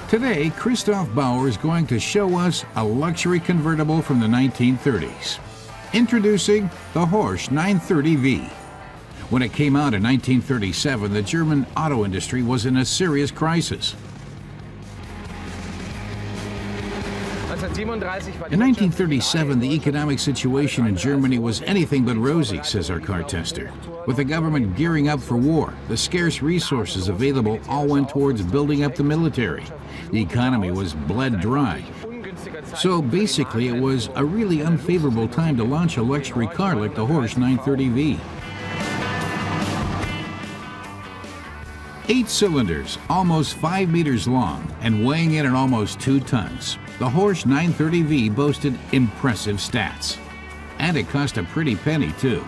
Today, Christoph Bauer is going to show us a luxury convertible from the 1930s. Introducing the Horch 930V. When it came out in 1937, the German auto industry was in a serious crisis. In 1937, the economic situation in Germany was anything but rosy, says our car tester. With the government gearing up for war, the scarce resources available all went towards building up the military. The economy was bled dry. So basically, it was a really unfavorable time to launch a luxury car like the Horch 930V. 8 cylinders, almost 5 meters long, and weighing in at almost 2 tons. The Horch 930V boasted impressive stats. And it cost a pretty penny, too.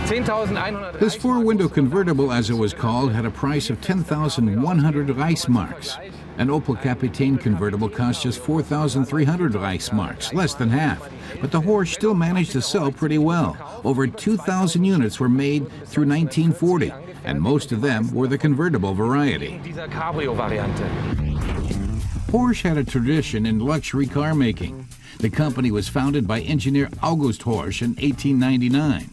This 4-window convertible, as it was called, had a price of 10,100 Reichsmarks. An Opel Kapitän convertible cost just 4,300 Reichsmarks, less than half. But the Horch still managed to sell pretty well. Over 2,000 units were made through 1940, and most of them were the convertible variety. Horch had a tradition in luxury car making. The company was founded by engineer August Horch in 1899.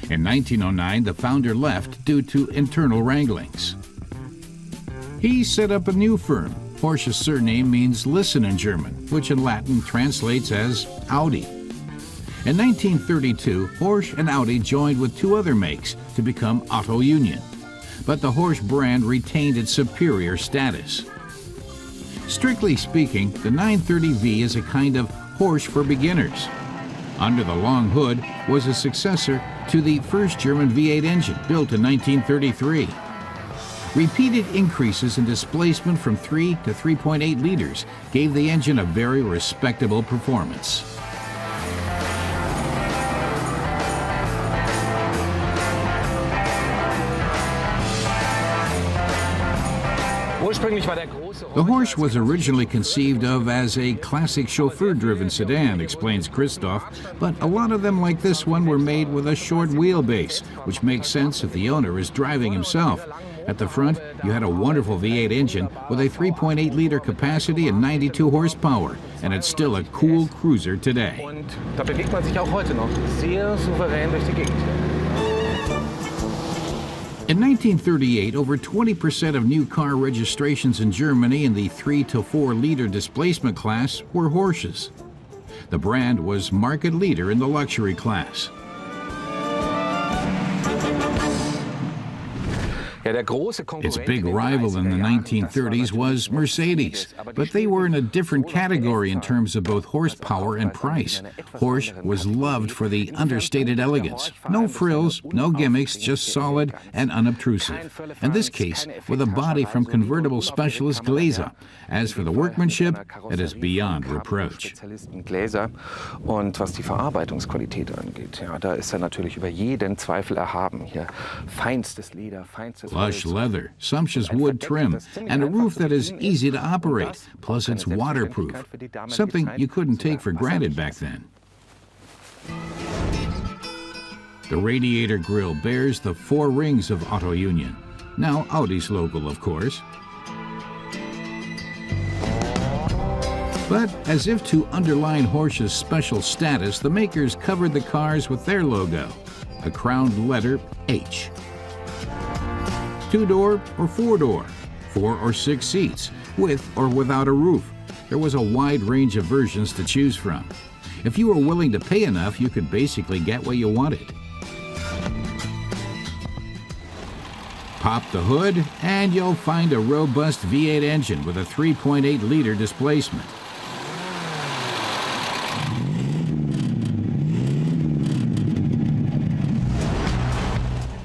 In 1909, the founder left due to internal wranglings. He set up a new firm. Horch's surname means listen in German, which in Latin translates as Audi. In 1932, Horch and Audi joined with 2 other makes to become Auto Union. But the Horch brand retained its superior status. Strictly speaking, the 930V is a kind of Horch for beginners. Under the long hood was a successor to the first German V8 engine, built in 1933. Repeated increases in displacement from 3 to 3.8 liters gave the engine a very respectable performance. The Horch was originally conceived of as a classic chauffeur-driven sedan, explains Christoph, but a lot of them like this one were made with a short wheelbase, which makes sense if the owner is driving himself. At the front, you had a wonderful V8 engine with a 3.8-liter capacity and 92 horsepower, and it's still a cool cruiser today. In 1938, over 20% of new car registrations in Germany in the 3 to 4-liter displacement class were Horches. The brand was market leader in the luxury class. Its big rival in the 1930s was Mercedes, but they were in a different category in terms of both horsepower and price. Horch was loved for the understated elegance. No frills, no gimmicks, just solid and unobtrusive. In this case, with a body from convertible specialist Glaser. As for the workmanship, it is beyond reproach. Und was die Verarbeitungsqualität angeht, ja, da ist er natürlich über jeden Zweifel erhaben. Hier feinstes Leder, feinstes Plush leather, sumptuous wood trim, and a roof that is easy to operate, plus it's waterproof, something you couldn't take for granted back then. The radiator grille bears the 4 rings of Auto Union, now Audi's logo, of course. But as if to underline Horch's special status, the makers covered the cars with their logo, a crowned letter H. 2-door or 4-door, 4 or 6 seats, with or without a roof. There was a wide range of versions to choose from. If you were willing to pay enough, you could basically get what you wanted. Pop the hood, and you'll find a robust V8 engine with a 3.8-liter displacement.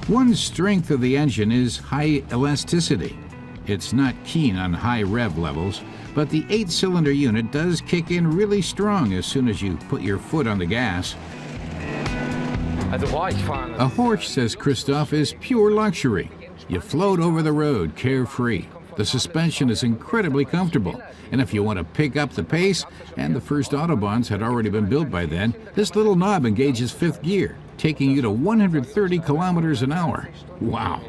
One strength of the engine is high elasticity. It's not keen on high rev levels, but the 8-cylinder unit does kick in really strong as soon as you put your foot on the gas. A Horch, says Christoph, is pure luxury. You float over the road carefree. The suspension is incredibly comfortable, and if you want to pick up the pace, and the first Autobahns had already been built by then, this little knob engages 5th gear, taking you to 130 kilometers an hour. Wow!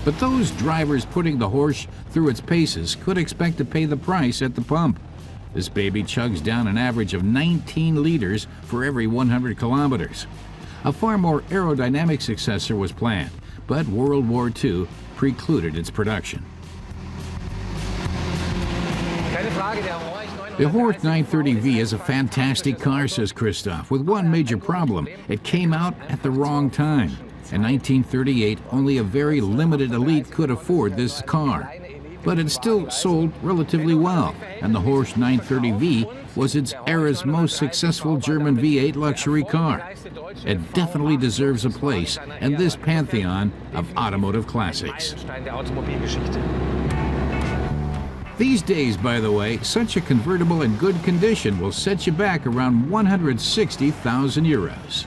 But those drivers putting the Horch through its paces could expect to pay the price at the pump. This baby chugs down an average of 19 liters for every 100 kilometers. A far more aerodynamic successor was planned, but World War II precluded its production. The Horch 930V is a fantastic car, says Christoph, with one major problem. It came out at the wrong time. In 1938, only a very limited elite could afford this car. But it still sold relatively well, and the Horch 930V was its era's most successful German V8 luxury car. It definitely deserves a place in this pantheon of automotive classics. These days, by the way, such a convertible in good condition will set you back around 160,000 euros.